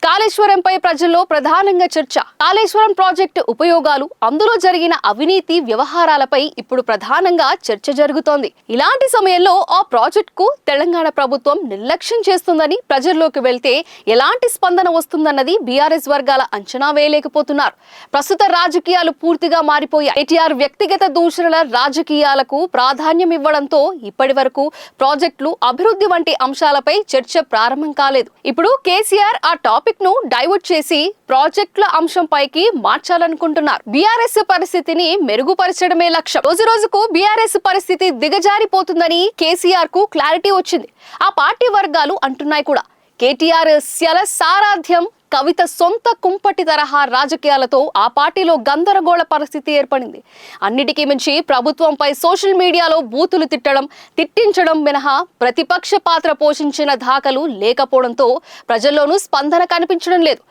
కాళేశ్వరంపై ప్రజల్లో ప్రధానంగా చర్చ. కాళేశ్వరం ప్రాజెక్టు ఉపయోగాలు, అందులో జరిగిన అవినీతి వ్యవహారాలపై ఇప్పుడు ప్రధానంగా చర్చ జరుగుతోంది. ఇలాంటి సమయంలో ఆ ప్రాజెక్టుకు తెలంగాణ ప్రభుత్వం నిర్లక్ష్యం చేస్తుందని ప్రజల్లోకి వెళ్తే ఎలాంటి స్పందన వస్తుందన్నది బీఆర్ఎస్ వర్గాల అంచనా వేయలేకపోతున్నారు. ప్రస్తుత రాజకీయాలు పూర్తిగా మారిపోయాయి. కేటీఆర్ వ్యక్తిగత దూషణల రాజకీయాలకు ప్రాధాన్యం ఇవ్వడంతో ఇప్పటి వరకు ప్రాజెక్టులు, అభివృద్ధి వంటి అంశాలపై చర్చ ప్రారంభం కాలేదు. ఇప్పుడు కేసీఆర్ ఆ టాపిక్ ను డైవర్ట్ చేసి ప్రాజెక్టుల అంశంపైకి మార్చాలనుకుంటున్నారు. బీఆర్ఎస్ పరిస్థితిని మెరుగుపరచడమే లక్ష్యం. రోజు రోజుకు బీఆర్ఎస్ పరిస్థితి దిగజారిపోతుందని కేసీఆర్ కు క్లారిటీ వచ్చింది. ఆ పార్టీ వర్గాలు అంటున్నాయి కూడా. కేటీఆర్ సారాధ్యం, కవిత సొంత కుంపటి తరహా రాజకీయాలతో ఆ పార్టీలో గందరగోళ పరిస్థితి ఏర్పడింది. అన్నిటికీ మించి ప్రభుత్వంపై సోషల్ మీడియాలో బూతులు తిట్టించడం మినహా ప్రతిపక్ష పాత్ర పోషించిన దాఖలు లేకపోవడంతో ప్రజల్లోనూ స్పందన కనిపించడం లేదు.